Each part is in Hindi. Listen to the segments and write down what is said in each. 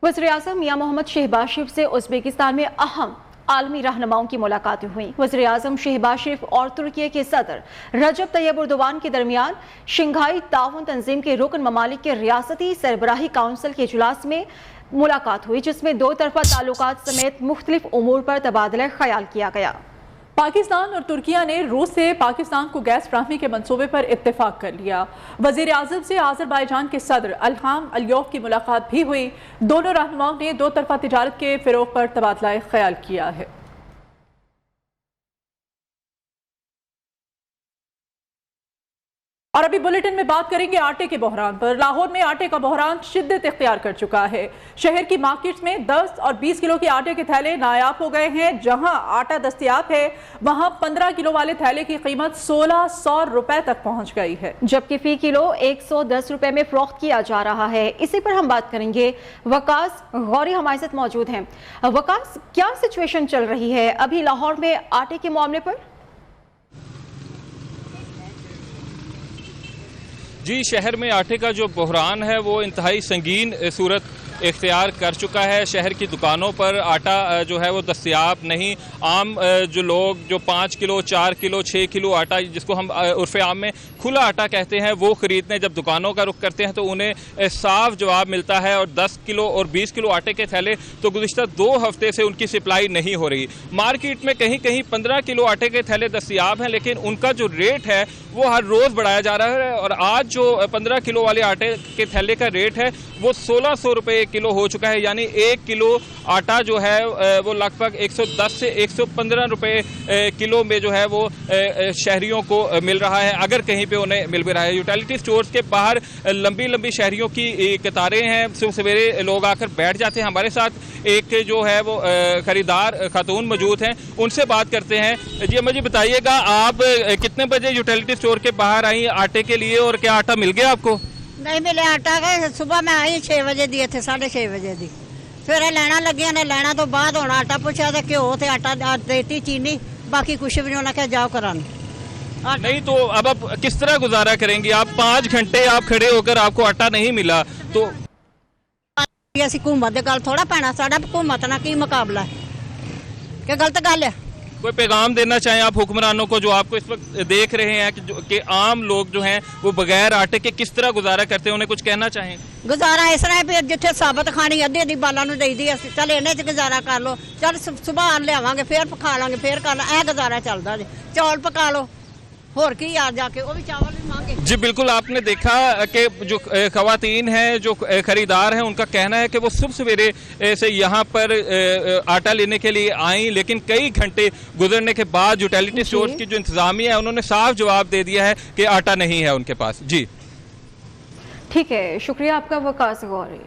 वज़ीर-ए-आज़म मियां मोहम्मद शहबाज शरीफ से उज़्बेकिस्तान में अहम आलमी रहनुमाओं की मुलाकातें हुई। वज़ीर-ए-आज़म शहबाज शरीफ और तुर्की के सदर रजब तैयब एर्दोगान के दरमियान शंघाई ताउन तंजीम के रुकन ममालिक के रियासती सरबराही काउंसिल के इजलास में मुलाकात हुई, जिसमें दो तरफा ताल्लुकात समेत मुख्तलिफ उमूर पर तबादला ख्याल किया गया। पाकिस्तान और तुर्किया ने रूस से पाकिस्तान को गैस फ्राहमी के मंसूबे पर इत्तेफाक कर लिया। वज़ीर आज़म से आज़रबाईजान के सदर इल्हाम अलियोव की मुलाकात भी हुई। दोनों रहनुमाओं ने दो तरफा तिजारत के फ़रोग़ पर तबादला ख्याल किया है। और अभी बुलेटिन में बात करेंगे आटे के बहरान पर। लाहौर में आटे का बहरान शिद्दत इख्तियार कर चुका है। शहर की मार्केट्स में 10 और 20 किलो के आटे के थैले नायाब हो गए हैं। जहां आटा दस्तयाब है वहां 15 किलो वाले थैले की कीमत 1600 रुपए तक पहुंच गई है, जबकि फी किलो 110 रुपए में फरोख्त किया जा रहा है। इसी पर हम बात करेंगे। वकास गौरी हमारे साथ मौजूद हैं। वकास, क्या सिचुएशन चल रही है अभी लाहौर में आटे के मामले पर? जी, शहर में आटे का जो बहरान है वो इंतहाई संगीन सूरत इख्तियार कर चुका है। शहर की दुकानों पर आटा जो है वो दस्तयाब नहीं। आम जो लोग जो 5 किलो 4 किलो 6 किलो आटा, जिसको हम उर्फ़े आम में खुला आटा कहते हैं, वो ख़रीदने जब दुकानों का रुख करते हैं तो उन्हें साफ जवाब मिलता है। और 10 किलो और 20 किलो आटे के थैले तो गुज़िश्ता 2 हफ्ते से उनकी सप्लाई नहीं हो रही। मार्केट में कहीं कहीं 15 किलो आटे के थैले दस्तयाब हैं, लेकिन उनका जो रेट है वो हर रोज़ बढ़ाया जा रहा है। और आज जो 15 किलो वाले आटे के थैले का रेट है वो 1600 रुपये किलो हो चुका है। यानी 1 किलो आटा जो है वो लगभग 110 से 115 रुपये किलो में जो है वो शहरियों को मिल रहा है, अगर कहीं पे उन्हें मिल भी रहा है। यूटिलिटी स्टोर्स के बाहर लंबी लंबी शहरियों की कतारें हैं। सुबह सवेरे लोग आकर बैठ जाते हैं। हमारे साथ एक जो है वो खरीदार खातून मौजूद हैं, उनसे बात करते हैं। जी मुझे बताइएगा, आप कितने बजे यूटिलिटी स्टोर के बाहर आई आटे के लिए और क्या आटा मिल गया आपको? नहीं मिले आटा का। सुबह मैं आई 6 बजे दिए थे, 6:30 बजे दी। फिर लैना लगिया ने, लैना तो बाद होना आटा पूछा तो घ्यो थे, आटा देती, चीनी, बाकी कुछ भी नहीं। उन्होंने कहा जाओ कराने। नहीं तो अब आप किस तरह गुजारा करेंगे? आप 5 घंटे आप खड़े होकर आपको आटा नहीं मिला तो असं हुकूमत के गल थोड़ा पैना, साडा हुकूमत ना की मुकाबला है कि गलत गल है। कोई पैगाम देना चाहें आप हुक्मरानों को जो आपको इस वक्त देख रहे हैं कि आम लोग जो हैं वो बगैर आटे के किस तरह गुजारा करते हैं, उन्हें कुछ कहना चाहें? गुजारा इस तरह भी जिथे साबत खानी अद्धी अद्धी बालों दी दी, चल इन्हें च गुजारा कर लो, चल सुबह लियावांगे फिर खा लांगे, फिर कर ला, गुजारा चलता जी। चौल पका लो, होर की यार जाके वो भी चावल भी मांगे। जी बिल्कुल, आपने देखा कि जो खवातीन हैं, जो खरीदार हैं, उनका कहना है कि वो सुबह सवेरे से यहाँ पर आटा लेने के लिए आई, लेकिन कई घंटे गुजरने के बाद यूटिलिटी स्टोर्स की जो इंतजामिया है उन्होंने साफ जवाब दे दिया है कि आटा नहीं है उनके पास। जी ठीक है, शुक्रिया आपका वकास गौरी।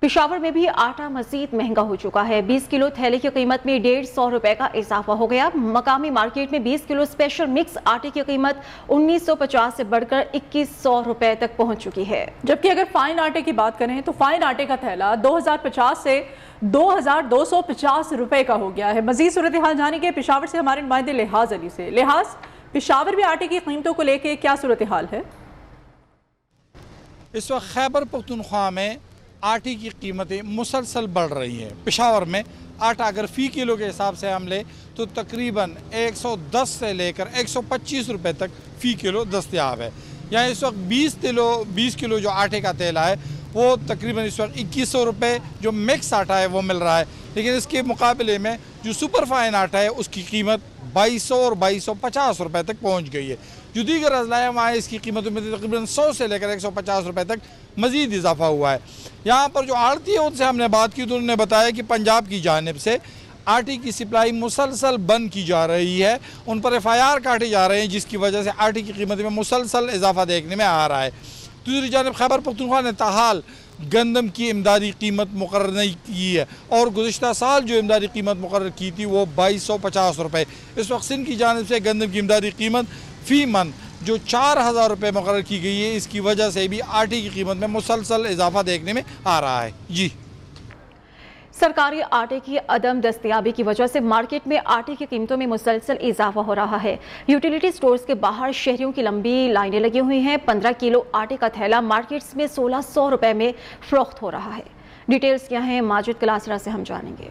पेशावर में भी आटा मजीद महंगा हो चुका है। 20 किलो थैले की कीमत में 150 रुपए का इजाफा हो गया। मकामी मार्केट में 20 किलो स्पेशल मिक्स आटे की कीमत 1950 से बढ़कर 2100 रुपए तक पहुंच चुकी है। जबकि अगर फाइन आटे की बात करें तो फाइन आटे का थैला 2050 से 2250 रुपए का हो गया है। मजीद सूरत हाल जानेंगे पेशावर से हमारे नुमाइंदे लिहाज अली से। लिहाज, पेशावर में आटे की कीमतों को लेकर क्या सूरत हाल है? इस वक्त खैबर पख्तूनख्वा में आटे की कीमतें मुसलसल बढ़ रही हैं। पेशावर में आटा अगर फ़ी किलो के हिसाब से हम ले तो तकरीबन 110 से लेकर 125 रुपए तक फ़ी किलो दस्तयाब है। यहाँ इस वक्त 20 किलो जो आटे का तेल है वो तकरीबन इस वक्त 2100 रुपये जो मिक्स आटा है वो मिल रहा है। लेकिन इसके मुकाबले में जो सुपर फाइन आटा है उसकी कीमत 2200 और 2250 रुपये तक पहुँच गई है। जो दीगर अजला है वहाँ इसकी कीमतों में तकरीबन 100 से लेकर 150 रुपये तक मज़ीद इजाफा हुआ है। यहाँ पर जो आड़ती है उनसे हमने बात की तो उन्होंने बताया कि पंजाब की जानिब से आटे की सप्लाई मुसलसल बंद की जा रही है, उन पर FIR काटे जा रहे हैं, जिसकी वजह से आटे की कीमत में मुसलसल इजाफा देखने में आ रहा है। दूसरी जानिब खैबर पख्तूनख्वा ने ताहाल गंदम की इमदादी कीमत मुकर्रर नहीं की है और गुज़िश्ता साल जो इमदादी कीमत मुकर्रर की थी वो 2250 रुपये। इस वक्त सिंध की जानिब से गंदम की इमदादी कीमत फ़ी मन जो 4000 रुपये मुकर्रर की गई है, इसकी वजह से भी आटे की कीमत में मुसलसल इजाफा देखने में आ रहा है। जी, सरकारी आटे की अदम दस्तयाबी की वजह से मार्केट में आटे की कीमतों में मुसलसल इजाफा हो रहा है। यूटिलिटी स्टोर्स के बाहर शहरियों की लंबी लाइनें लगी हुई हैं। 15 किलो आटे का थैला मार्केट्स में 1600 रुपए में फरोख्त हो रहा है। डिटेल्स क्या हैं माजिद कलासरा से हम जानेंगे।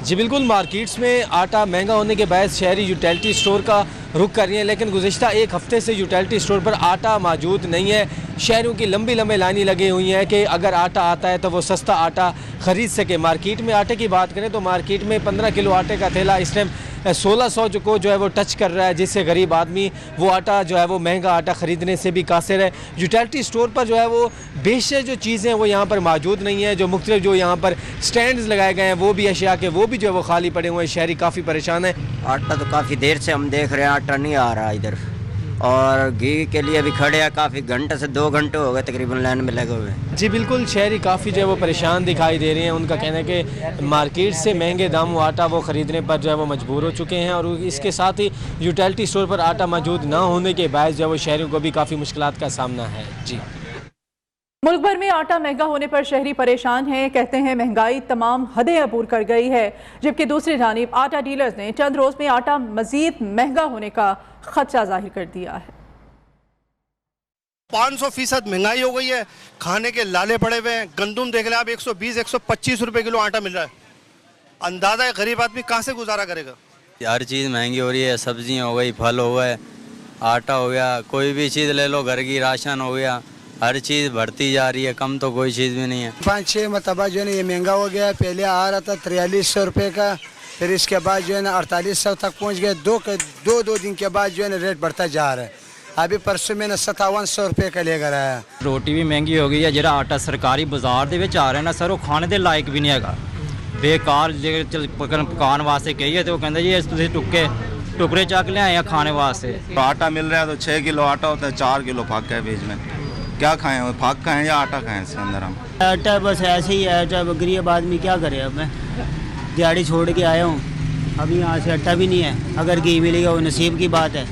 जी बिल्कुल, मार्केट्स में आटा महंगा होने के बाद शहरी यूटिलिटी स्टोर का रुख कर रही हैं, लेकिन गुज़िश्ता एक हफ़्ते से यूटिलिटी स्टोर पर आटा मौजूद नहीं है। शहरों की लंबी लंबी लाइनें लगी हुई हैं कि अगर आटा आता है तो वो सस्ता आटा ख़रीद सके। मार्केट में आटे की बात करें तो मार्केट में 15 किलो आटे का थैला इस टाइम 1600 को जो है वो टच कर रहा है, जिससे गरीब आदमी वो आटा जो है वो महंगा आटा ख़रीदने से भी कासिर है। यूटिलिटी स्टोर पर जो है वो बेशतर जो चीज़ें वो यहाँ पर मौजूद नहीं है। जो मुख्तलिफ जो यहाँ पर स्टैंड्स लगाए गए हैं वो भी अशिया के वो भी जो है वो खाली पड़े हुए हैं। शहरी काफ़ी परेशान है। आटा तो काफ़ी देर से हम देख रहे हैं, आटा नहीं आ रहा इधर, और घी के लिए भी खड़े हैं, काफ़ी घंटे से 2 घंटे हो गए तकरीबन लाइन में लगे हुए। जी बिल्कुल, शहरी काफ़ी जो है वो परेशान दिखाई दे रहे हैं। उनका कहना है कि मार्केट से महंगे दामों आटा वो ख़रीदने पर जो है वो मजबूर हो चुके हैं, और इसके साथ ही यूटिलिटी स्टोर पर आटा मौजूद ना होने के बायस जो है वो शहरियों को भी काफ़ी मुश्किलात का सामना है। जी, मुल्क भर में आटा महंगा होने पर शहरी परेशान हैं। कहते हैं महंगाई तमाम हदें अबूर कर गई है, जबकि दूसरी जानिब आटा डीलर्स ने चंद रोज़ में आटा मज़ीद महंगा होने का खदशा जाहिर कर दिया है। 500% महंगाई हो गई है, खाने के लाले पड़े हुए हैं। गंदुम देख लें आप, 120-125 रुपए किलो आटा मिल रहा है। अंदाजा है गरीब आदमी कहाँ से गुजारा करेगा। हर चीज़ महंगी हो रही है, सब्जियाँ हो गई, फल हो गए, आटा हो गया, कोई भी चीज़ ले लो, घर की राशन हो गया, हर चीज़ बढ़ती जा रही है, कम तो कोई चीज़ भी नहीं है। 5-6 मरतबा जो है ना ये महंगा हो गया है। पहले आ रहा था 4300 रुपये का, फिर इसके बाद जो है ना 4800 तक पहुंच गए। दो दिन के बाद जो है ना रेट बढ़ता जा रहा है। अभी परसों मैंने 5700 रुपये का लेकर आया। रोटी भी महंगी हो गई है। ਜਿਹੜਾ ਆਟਾ ਸਰਕਾਰੀ ਬਾਜ਼ਾਰ ਦੇ ਵਿੱਚ ਆ ਰਿਹਾ ਨਾ ਸਰ, ਉਹ ਖਾਣੇ ਦੇ ਲਾਇਕ ਵੀ ਨਹੀਂ ਹੈਗਾ। ਬੇਕਾਰ ਜੇ ਪਕਾਉਣ ਵਾਸਤੇ ਕਹੀਏ ਤੇ ਉਹ ਕਹਿੰਦੇ ਜੀ ਤੁਸੀਂ टुकड़े चक ले आए हैं खाने वास्ते। आटा मिल रहा है तो 6 किलो आटा होता है, 4 किलो फाक है बीच में। क्या खाएं, फाक खाएं या आटा खाएं इसके अंदर हम? आटा बस ऐसे ही है। आटा गरीब आदमी क्या करे। अब मैं दिहाड़ी छोड़ के आया हूँ, अभी यहाँ से आटा भी नहीं है। अगर घी मिलेगा वो नसीब की बात है,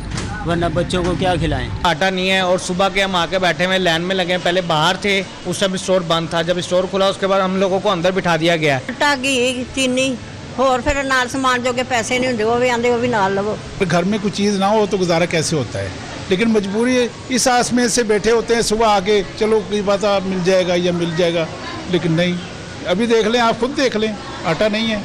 वरना बच्चों को क्या खिलाएं। आटा नहीं है और सुबह के हम आके बैठे हुए लाइन में लगे हैं। पहले बाहर थे, उस समय स्टोर बंद था। जब स्टोर खुला उसके बाद हम लोगों को अंदर बिठा दिया गया। आटा, घी, चीनी और फिर नाल सामान जो के पैसे नहीं होंगे वो भी आंदे, वो भी नाल लवो। घर में कुछ चीज़ ना हो तो गुजारा कैसे होता है, लेकिन मजबूरी इस आस में से बैठे होते हैं। सुबह आके चलो कोई बात मिल जाएगा या मिल जाएगा, लेकिन नहीं। अभी देख लें, आप खुद देख लें, आटा नहीं है।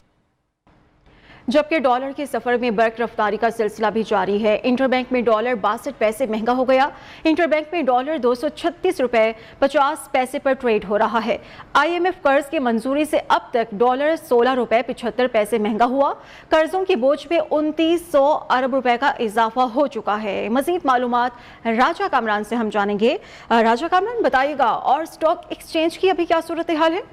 जबकि डॉलर के सफर में बर्क रफ्तारी का सिलसिला भी जारी है। इंटरबैंक में डॉलर 62 पैसे महंगा हो गया। इंटरबैंक में डॉलर 236 रुपए 50 पैसे पर ट्रेड हो रहा है। IMF कर्ज की मंजूरी से अब तक डॉलर 16 रुपए 75 पैसे महंगा हुआ। कर्जों की बोझ में 2900 अरब रुपए का इजाफा हो चुका है। मजीद मालूमात राजा कामरान से हम जानेंगे। राजा कामरान बताइएगा, और स्टॉक एक्सचेंज की अभी क्या सूरत हाल है?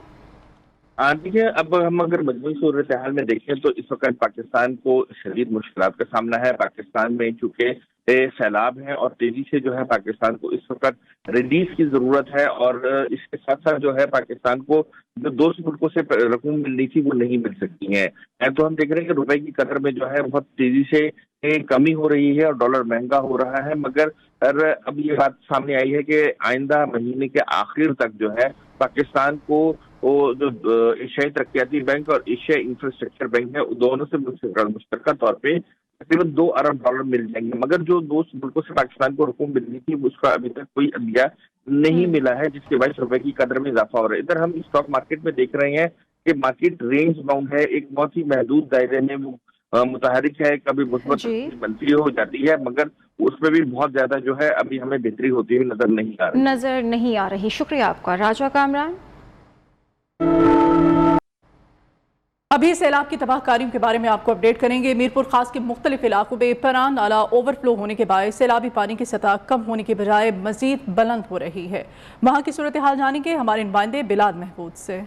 देखिए, अब हम अगर मजमूई सूरत हाल में देखें तो इस वक्त पाकिस्तान को शदीद मुश्किलात का सामना है। पाकिस्तान में चूंकि सैलाब है और तेजी से जो है पाकिस्तान को इस वक्त रिलीफ की जरूरत है, और इसके साथ साथ जो है पाकिस्तान को जो दोस्त मुल्कों से रकूम मिलनी थी वो नहीं मिल सकती है। तो हम देख रहे हैं कि रुपए की कदर में जो है बहुत तेजी से कमी हो रही है और डॉलर महंगा हो रहा है। मगर अब ये बात सामने आई है कि आइंदा महीने के आखिर तक जो है पाकिस्तान को वो जो एशियाई तरक्याती बैंक और एशिया इंफ्रास्ट्रक्चर बैंक है, दोनों से मुश्तरका तौर पे तकरीबन 2 अरब डॉलर मिल जाएंगे। मगर जो दोस्त मुल्कों से पाकिस्तान को रकूम मिलनी थी उसका अभी तक कोई अदिया नहीं मिला है, जिसके बाद रुपए की कदर में इजाफा हो रहा है। इधर हम स्टॉक मार्केट में देख रहे हैं कि मार्केट रेंज बाउंड है, एक बहुत ही महदूद दायरे में मुतहरिक है। कभी मुस्बत बनती हो जाती है, मगर उसमें भी बहुत ज्यादा जो है अभी हमें बेहतरी होती हुई नजर नहीं आ रही। शुक्रिया आपका राजा कामरान। अभी सैलाब की तबाहकारियों के बारे में आपको अपडेट करेंगे। मीरपुर खास के मुख्तलिफ इलाकों में परां नाला ओवरफ्लो होने के बाद सैलाबी पानी की सतह कम होने के बजाय मजीद बुलंद हो रही है। वहाँ की सूरत हाल जानेंगे हमारे नुमाइंदे बिलाल महमूद से।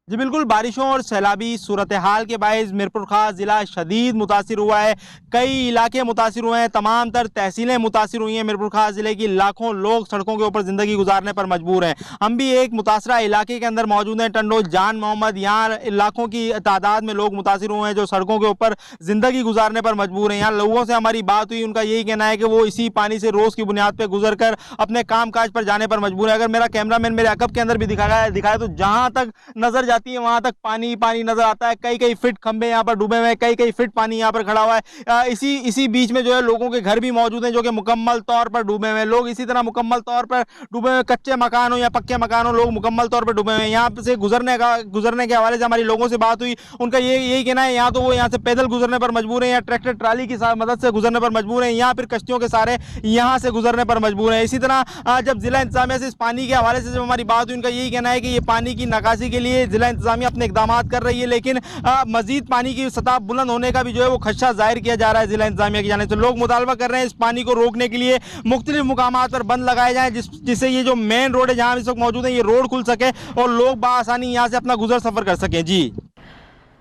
जी बिल्कुल, बारिशों और सैलाबी सूरत हाल के बायस मीरपुर खास ज़िला शदीद मुतासिर हुआ है। कई इलाके मुतासिर हुए हैं, तमाम तर तहसीलें मुतासिर हुई हैं। मीरपुर खास ज़िले की लाखों लोग सड़कों के ऊपर ज़िंदगी गुजारने पर मजबूर हैं। हम भी एक मुतासरा इलाके के अंदर मौजूद हैं, टंडो जान मोहम्मद। यहाँ लाखों की तादाद में लोग मुतासिर हुए हैं जो सड़कों के ऊपर ज़िंदगी गुजारने पर मजबूर हैं। यहाँ लोगों से हमारी बात हुई, उनका यही कहना है कि वो इसी पानी से रोज़ की बुनियाद पर गुजर कर अपने काम काज पर जाने पर मजबूर है। अगर मेरा कैमरामैन मेरे अकब के अंदर भी दिखाया तो जहाँ तक नज़र जाती है वहां तक पानी पानी नजर आता है। कई कई फीट खंबे यहाँ पर डूबे हुए हैं, कई कई फीट पानी यहाँ पर खड़ा हुआ है। इसी बीच में जो है लोगों के घर भी मौजूद हैं जो कि मुकम्मल तौर पर डूबे हुए हैं। लोग इसी तरह मुकम्मल तौर पर डूबे हुए, कच्चे मकान हो या पक्के मकान हो, लोग मुकम्मल तौर पर डूबे हुए हैं। यहाँ से गुजरने के हवाले से हमारी लोगों से बात हुई, उनका यही कहना है यहाँ तो वो यहाँ से पैदल गुजरने पर मजबूर है या ट्रैक्टर ट्राली की मदद से गुजरने पर मजबूर है, या फिर कश्तियों के सारे यहाँ से गुजरने पर मजबूर है। इसी तरह जब जिला इंतजामिया से इस पानी के हवाले से जब हमारी बात हुई, उनका यही कहना है कि ये पानी की निकासी के लिए जिला इंतजामिया अपने इकदाम कर रही है, लेकिन मजीद पानी की सतह बुलंद होने का भी जो है वो खदशा जाहिर किया जा रहा है जिला इंतजामिया की जानिब से। लोग मुतालबा कर रहे हैं इस पानी को रोकने के लिए मुख्तलिफ मुकामात पर बंद लगाए जाएं, जिससे ये जो मेन रोड है जहाँ इस वक्त मौजूद है ये रोड खुल सके और लोग बाआसानी यहाँ से अपना गुजर सफर कर सकें। जी।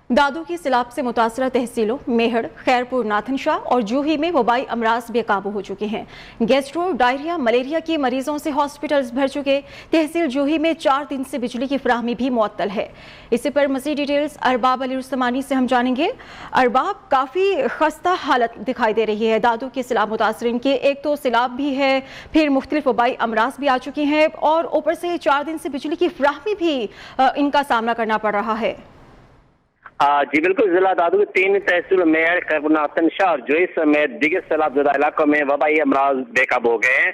दादू की सैलाब से मुतासरा तहसीलों मेहड़, खैरपुर, नाथनशाह और जूही में वबाई अमराज बेकाबू हो चुके हैं। गैस्ट्रो, डायरिया, मलेरिया के मरीजों से हॉस्पिटल्स भर चुके। तहसील जूही में 4 दिन से बिजली की फराहमी भी मुअत्तल है। इसी पर मज़ीद डिटेल्स अरबाब अली उस्मानी से हम जानेंगे। अरबाब, काफ़ी खस्ता हालत दिखाई दे रही है दादू के सैलाब मुतासरीन की। एक तो सैलाब भी है, फिर मुख्तलिफ वबाई अमराज भी आ चुके हैं और ऊपर से 4 दिन से बिजली की फराहमी भी इनका सामना करना पड़ रहा है। जी बिल्कुल, जिला दादू के 3 तहसील मेहड़, खैरपुर, नाथनशाह और जोई समेत दिगर सैलाबज़दा इलाकों में वबाई अमराज बेकाबू हो गए हैं।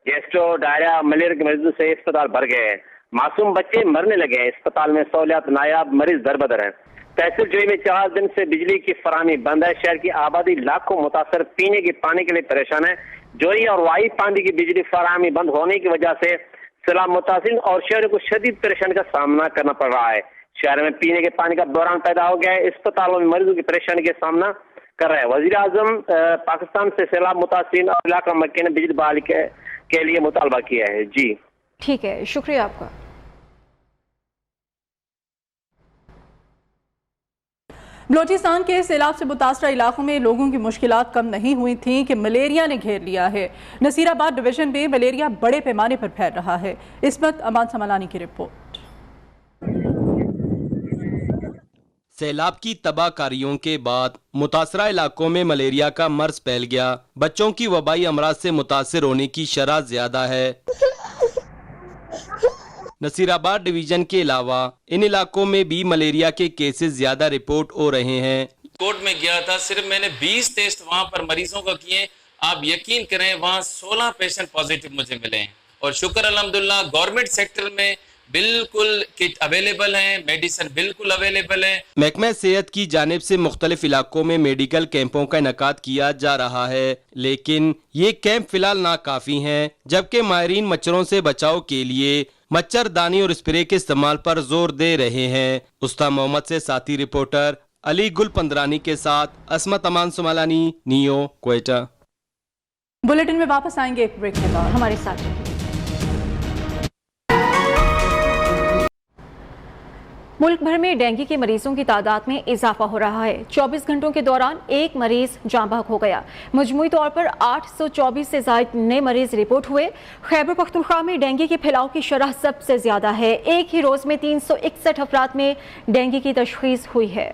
गैस्ट्रो, डायरिया, मलेरिया के मरीजों से अस्पताल भर गए हैं। मासूम बच्चे मरने लगे हैं। अस्पताल में सहूलियात नायाब, मरीज दरबदर हैं। तहसील जोई में 4 दिन से बिजली की फराहमी बंद है। शहर की आबादी लाखों मुतासर पीने के पानी के लिए परेशान है। जोई और वाई पानी की बिजली फराहमी बंद होने की वजह से सैलाब मुतासिर और शहर को शदीद परेशानी का सामना करना पड़ रहा है। शहर में पीने के पानी का बहरान पैदा हो गया है। अस्पतालों में मरीजों की परेशानी का सामना कर रहे हैं। वजीर आजम पाकिस्तान से सैलाब मुतासिर और इलाका मक्के ने बिजली बहाली के लिए मुतालबा किया है। जी ठीक है, शुक्रिया आपका। बलोचिस्तान के सैलाब से मुतासरा इलाकों में लोगों की मुश्किलात कम नहीं हुई थी कि मलेरिया ने घेर लिया है। नसीराबाद डिवीजन में मलेरिया बड़े पैमाने पर फैल रहा है। इसमत अमान समलानी की रिपोर्ट। सैलाब की तबाहकारियों के बाद मुतासरा इलाकों में मलेरिया का मर्ज फैल गया। बच्चों की वबाई अमराज से मुतासर होने की शरह ज्यादा है। नसीराबाद डिवीजन के अलावा इन इलाकों में भी मलेरिया के केसेस ज्यादा रिपोर्ट हो रहे हैं। कोर्ट में गया था, सिर्फ मैंने 20 टेस्ट वहाँ पर मरीजों का किए। आप यकीन करें वहाँ 16 पेशेंट पॉजिटिव मुझे मिले हैं और शुक्र अल्हम्दुलिल्लाह गवर्नमेंट सेक्टर में बिल्कुल किट अवेलेबल हैं, मेडिसिन बिल्कुल अवेलेबल है। महकमा सेहत की जानिब से मुख्तलिफ इलाकों में मेडिकल कैंपों का इनकाद किया जा रहा है, लेकिन ये कैंप फिलहाल नाकाफी हैं, जबकि माहिरीन मच्छरों से बचाव के लिए मच्छरदानी और स्प्रे के इस्तेमाल पर जोर दे रहे हैं। उस्ताद मोहम्मद से साथी रिपोर्टर अली गुल पंद्रानी के साथ असमत अमान सुमालानी, नियो, क्वेटा। बुलेटिन में वापस आएंगे एक ब्रेक के बाद, हमारे साथ। मुल्क भर में डेंगू के मरीजों की तादाद में इजाफा हो रहा है। 24 घंटों के दौरान एक मरीज जाँ बहक हो गया। मजमूई तौर पर 824 से ज्यादा नए मरीज रिपोर्ट हुए। खैबर पख्तूनख्वा में डेंगू के फैलाव की शरह सबसे ज्यादा है। एक ही रोज में 361 अफराद में डेंगू की तशखीस हुई है।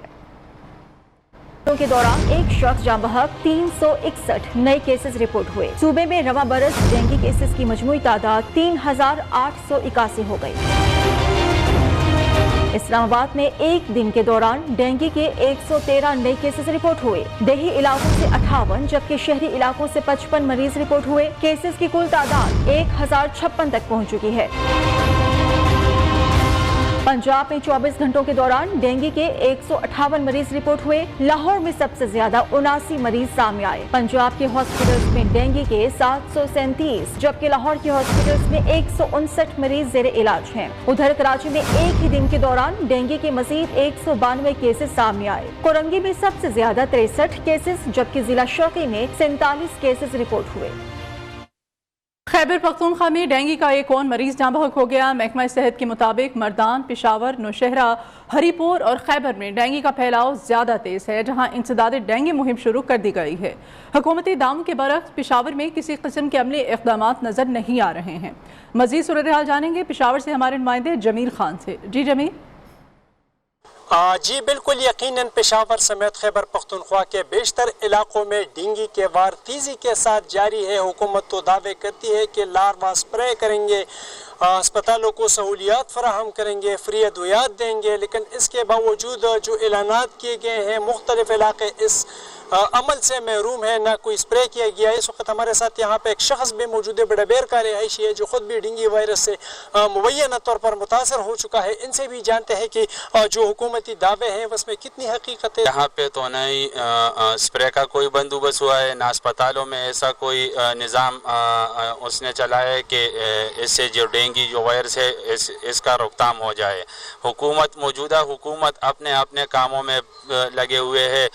के दौरान एक शख्स जाँ बहक, 361 नए केसेस रिपोर्ट हुए। सूबे में रवा बरस डेंगू केसेस की मजमूई तादाद 3881 हो गई। इस्लामाबाद में एक दिन के दौरान डेंगू के 113 नए केसेस रिपोर्ट हुए। देही इलाकों से 58 जबकि शहरी इलाकों से 55 मरीज रिपोर्ट हुए। केसेस की कुल तादाद 1056 तक पहुंच चुकी है। पंजाब में 24 घंटों के दौरान डेंगू के 158 मरीज रिपोर्ट हुए। लाहौर में सबसे ज्यादा 79 मरीज सामने आए। पंजाब के हॉस्पिटल्स में डेंगू के 737 जबकि लाहौर के हॉस्पिटल्स में 159 मरीज जेर इलाज हैं। उधर कराची में एक ही दिन के दौरान डेंगू के मजीद 192 केसेस सामने आए। कोरंगी में सबसे ज्यादा 63 केसेस जबकि जिला शौकी में 47 केसेस रिपोर्ट हुए। खैबर पख्तूनख्वा में डेंगू का एक और मरीज जाँ बहक हो गया। महकमा सेहत के मुताबिक मर्दान, पेशावर, नौशहरा, हरीपुर और खैबर में डेंगू का फैलाव ज्यादा तेज है, जहां इंसदाद डेंगू मुहिम शुरू कर दी गई है। हुकूमती दावों के बरक्स पेशावर में किसी किस्म के अमली इक़दामात नजर नहीं आ रहे हैं। मजीद सूरत हाल जानेंगे पेशावर से हमारे नुमाइंदे जमील खान से। जी जमील। जी बिल्कुल, यकीनन पेशावर समेत खैबर पख्तूनख्वा के बेशतर इलाकों में डेंगू के वार तेजी के साथ जारी है। हुकूमत तो दावे करती है कि लार्वा स्प्रे करेंगे, अस्पतालों को सहूलियात फराहम करेंगे, फ्री अद्वियात देंगे, लेकिन इसके बावजूद जो ऐलानात किए गए हैं मुख्तलिफ इलाके इस अमल से महरूम है, ना कोई स्प्रे किया गया। इस वक्त हमारे साथ यहाँ पे एक शख्स भी मौजूद है, बड़ेबेर का रिहायशी है, जो खुद भी डेंगू वायरस से मुबैना तौर पर मुतासर हो चुका है। इनसे भी जानते हैं कि जो हुकूमती दावे हैं उसमें कितनी हकीकत है। यहाँ पे तो ना ही स्प्रे का कोई बंदोबस्त हुआ है, ना अस्पतालों में ऐसा कोई निज़ाम उसने चला है कि इससे जो डेंगू जो वायरस है इसका रोकथाम हो जाए। हुकूमत मौजूदा हुकूमत अपने कामों में लगे हुए है,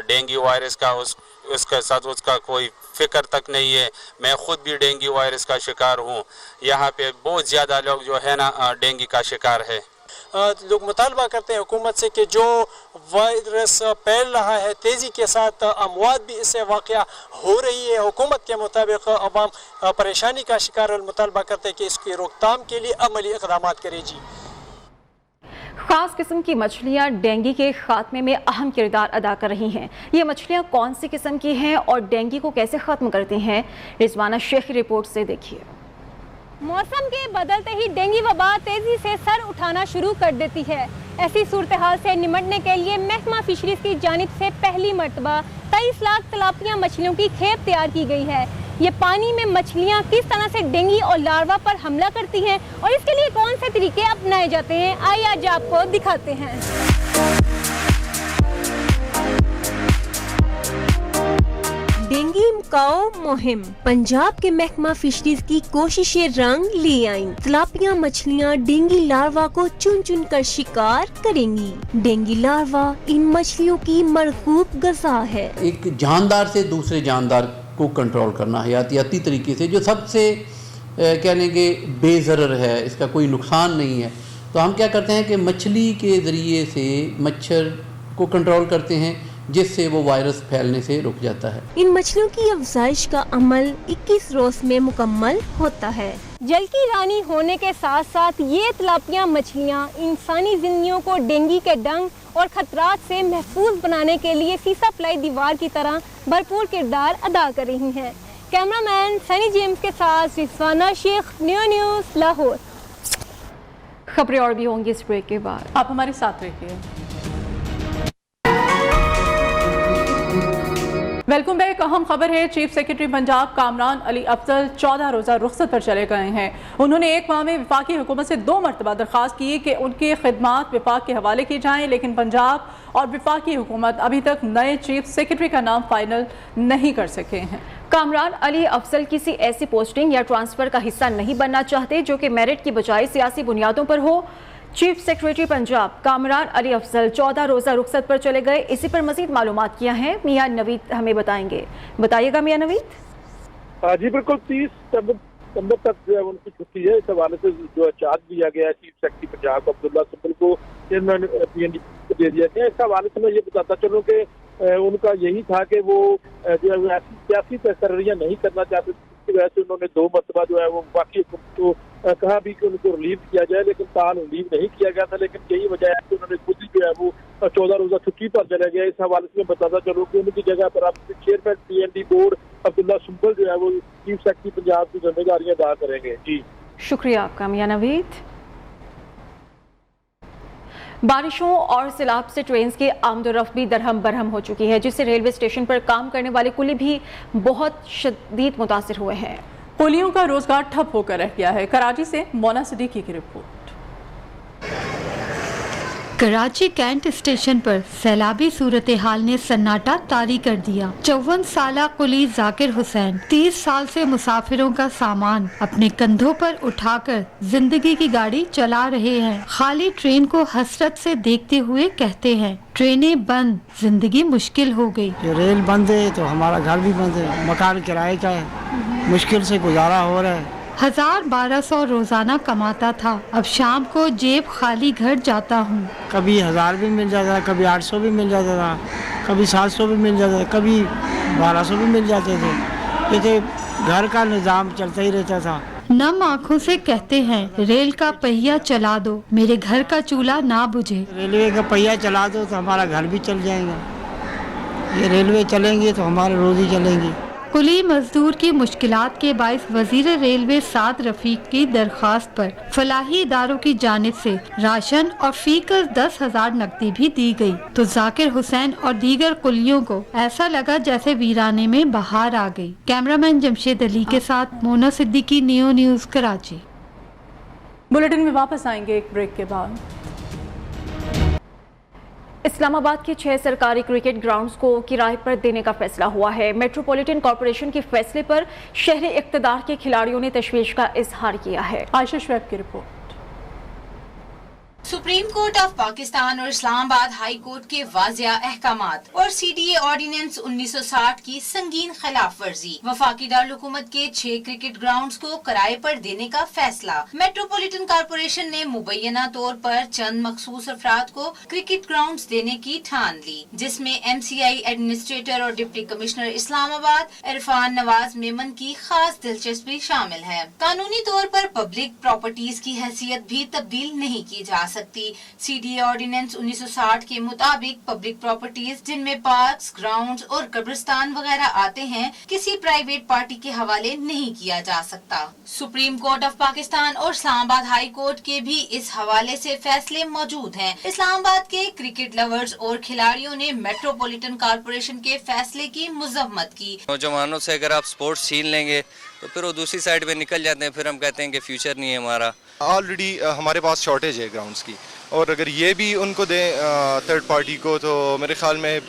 डेंगू वायरस का उसके साथ उसका कोई फिक्र तक नहीं है। मैं खुद भी डेंगू वायरस का शिकार हूँ। यहाँ पे बहुत ज़्यादा लोग जो है ना डेंगू का शिकार है। लोग मुतालबा करते हैं हुकूमत से कि जो वायरस फैल रहा है तेज़ी के साथ अमवात भी इससे वाक़या हो रही है। हुकूमत के मुताबिक अवाम परेशानी का शिकार और मुतालबा करते हैं कि इसकी रोकथाम के लिए अमली इक़दाम करे। जी, खास किस्म की मछलियां डेंगू के खात्मे में अहम किरदार अदा कर रही हैं। ये मछलियां कौन सी किस्म की हैं और डेंगू को कैसे ख़त्म करती हैं, रिजवाना शेख की रिपोर्ट से देखिए। मौसम के बदलते ही डेंगू वबा तेजी से सर उठाना शुरू कर देती है। ऐसी सूरत हाल से निपटने के लिए महकमा फिशरीज की जानिब से पहली मरतबा 23 लाख तिलापिया मछलियों की खेप तैयार की गई है। ये पानी में मछलियाँ किस तरह से डेंगू और लार्वा पर हमला करती हैं और इसके लिए कौन से तरीके अपनाए जाते हैं, आइए आज आपको दिखाते हैं। डेंगू मुकाओ मुहिम पंजाब के महकमा फिशरीज की कोशिशें रंग ले आईं। तिलापिया मछलियाँ डेंगू लार्वा को चुन चुन कर शिकार करेंगी। डेंगू लार्वा इन मछलियों की मरगूब ग़िज़ा है। एक जानदार से दूसरे जानदार को कंट्रोल करना हयातियाती तरीके से, जो सबसे कहने के बेज़रर है, इसका कोई नुकसान नहीं है। तो हम क्या करते हैं कि मछली के ज़रिए से मच्छर को कंट्रोल करते हैं, जिससे वो वायरस फैलने से रुक जाता है। इन मछलियों की अफजाइश का अमल 21 रोज में मुकम्मल होता है। जल की रानी होने के साथ साथ ये तिलापिया मछलियाँ इंसानी जिंदगियों को डेंगू के डंग और खतरात से महफूज बनाने के लिए सीसा प्लाई दीवार की तरह भरपूर किरदार अदा कर रही हैं। कैमरामैन सनी जेम्स के साथ रिजवाना शेख, न्यूज़ लाहौर। खबरें और भी होंगी इस ब्रेक के बाद, आप हमारे साथ रहिए। Welcome back. अहम खबर है, चीफ सेक्रेटरी पंजाब कामरान अली अफजल 14 रोज़ा रुखसत पर चले गए हैं। उन्होंने एक माह में वफाकी हुकूमत से 2 मरतबा दरख्वास्त की कि उनकी खिदमात वफाक के हवाले की जाएँ, लेकिन पंजाब और वफाकी हुकूमत अभी तक नए चीफ सेक्रेटरी का नाम फाइनल नहीं कर सके हैं। कामरान अली अफजल किसी ऐसी पोस्टिंग या ट्रांसफ़र का हिस्सा नहीं बनना चाहते जो कि मेरिट की बजाय सियासी बुनियादों पर हो। चीफ सेक्रेटरी पंजाब कामरान अली अफजल 14 रोज़ा रुखसत पर चले गए। इसी पर मज़ीद मालूमात किया है मियां नवीद हमें बताएंगे। बताइएगा मियां नवीद। जी बिल्कुल, 30 सितंबर तक जो है उनकी छुट्टी है। इस हवाले से जो है चार्ज दिया गया है चीफ सेक्रेटरी पंजाब को अब्दुल्ला सुब्बल को चेयरमैन PND को दे दिया गया। इस हवाले से मैं ये बताता चलूँ कि उनका यही था कि वो जो है ऐसी सियासी तकर्रियाँ नहीं करना चाहते, जिसकी वजह से उन्होंने 2 मरतबा जो है वो बाकी को कहा भी कि उनको रिलीव किया जाए, लेकिन ताल रिलीव नहीं किया गया था। लेकिन यही वजह है कि उन्होंने खुद ही जो है वो 14 रोज़ा छुट्टी पर चले गया। इस हवाले से मैं बताता चलूँ कि उनकी जगह पर अब चेयरमैन PND बोर्ड अब्दुल्ला सुब्बल जो है वो चीफ सेक्रेटरी पंजाब की जिम्मेदारियां अदा करेंगे। जी शुक्रिया आपका मियां नवीद। बारिशों और सैलाब से ट्रेन की आमदोरफ्त भी दरहम बरहम हो चुकी है, जिससे रेलवे स्टेशन पर काम करने वाले कुली भी बहुत शदीद मुतासिर हुए हैं। कुलियों का रोजगार ठप होकर रह गया है। कराची से मोना सिद्दीकी की रिपोर्ट। कराची कैंट स्टेशन पर सैलाबी सूरत हाल ने सन्नाटा तारी कर दिया। 54 साला कुली जाकिर हुसैन 30 साल से मुसाफिरों का सामान अपने कंधों पर उठाकर जिंदगी की गाड़ी चला रहे हैं। खाली ट्रेन को हसरत से देखते हुए कहते हैं, ट्रेनें बंद, जिंदगी मुश्किल हो गई। रेल बंद है तो हमारा घर भी बंद है, मकान किराए का है, मुश्किल से गुजारा हो रहा है। 1000-1200 रोजाना कमाता था, अब शाम को जेब खाली घर जाता हूँ। कभी 1000 भी मिल जाता था, कभी 800 भी मिल जाता था, कभी 700 भी मिल जाता था, कभी 1200 भी मिल जाते थे। ये तो घर का निज़ाम चलता ही रहता था। नम आँखों से कहते हैं, रेल का पहिया चला दो, मेरे घर का चूल्हा ना बुझे। रेलवे का पहिया चला दो तो हमारा घर भी चल जाएगा। ये रेलवे चलेंगे तो हमारी रोजी चलेंगी। कुली मजदूर की मुश्किलात के बाइस वजीर रेलवे साद रफीक की दरखास्त पर फलाही इदारों की जानिब से राशन और फीकर 10,000 नकदी भी दी गई, तो जाकिर हुसैन और दीगर कुलियों को ऐसा लगा जैसे वीराने में बहार आ गई। कैमरामैन जमशेद अली के साथ Mona Siddiqui, neo news, Karachi. Bulletin में वापस आएंगे एक ब्रेक के बाद। इस्लामाबाद के 6 सरकारी क्रिकेट ग्राउंड्स को किराए पर देने का फैसला हुआ है। मेट्रोपॉलिटन कॉरपोरेशन के फैसले पर शहरी इक़्तिदार के खिलाड़ियों ने तशवीश का इजहार किया है। आयशा शुएब की report. Supreme court of Pakistan और इस्लामाबाद हाई कोर्ट के वाज़िया अहकामात और CDA ऑर्डिनेंस 1960 की संगीन खिलाफ वर्जी। वफाकी दारुल-हुकूमत के 6 क्रिकेट ग्राउंड्स को किराए पर देने का फैसला। मेट्रोपॉलिटन कॉरपोरेशन ने मुबैना तौर पर चंद मखसूस अफराद को क्रिकेट ग्राउंड्स देने की ठान ली, जिसमें MCI एडमिनिस्ट्रेटर और डिप्टी कमिश्नर इस्लामाबाद इरफान नवाज मेमन की खास दिलचस्पी शामिल है। कानूनी तौर पर पब्लिक प्रॉपर्टीज की हैसियत भी तब्दील नहीं की जा सकती। CDA ऑर्डिनेंस 1960 के मुताबिक पब्लिक प्रॉपर्टीज जिनमें पार्क्स, ग्राउंड्स और कब्रिस्तान वगैरह आते हैं, किसी प्राइवेट पार्टी के हवाले नहीं किया जा सकता। सुप्रीम कोर्ट ऑफ पाकिस्तान और इस्लामाबाद हाई कोर्ट के भी इस हवाले से फैसले मौजूद हैं। इस्लामाबाद के क्रिकेट लवर्स और खिलाड़ियों ने मेट्रोपॉलिटन कॉरपोरेशन के फैसले की मुज़म्मत की। नौजवानों से अगर आप स्पोर्ट्स छीन लेंगे तो फिर वो दूसरी साइड में निकल जाते हैं, फिर हम कहते हैं कि फ्यूचर नहीं है हमारा। ऑलरेडी हमारे पास शॉर्टेज है ग्राउंड्स की, और अगर ये भी उनको दें थर्ड पार्टी को, तो मेरे ख्याल में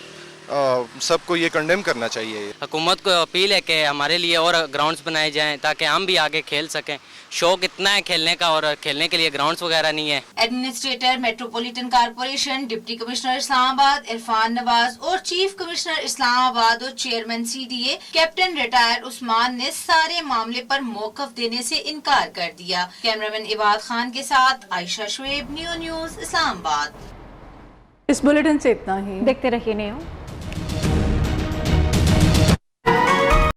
सबको ये कंडेम करना चाहिए। हुकूमत को अपील है कि हमारे लिए और ग्राउंड्स बनाए जाएं ताकि हम भी आगे खेल सकें। शौक इतना है खेलने का और खेलने के लिए ग्राउंड्स वगैरह नहीं है। Administrator metropolitan corporation, deputy commissioner Islamabad Irfan Nawaz और चीफ कमिश्नर इस्लामाबाद और chairman CDA captain retire Usman ने सारे मामले पर मौकफ देने से इनकार कर दिया। कैमरामैन इबाद खान के साथ आयशा शुएब, नियो न्यूज, इस्लामाबाद। इस बुलेटिन से इतना ही। देखते रहिए नियो।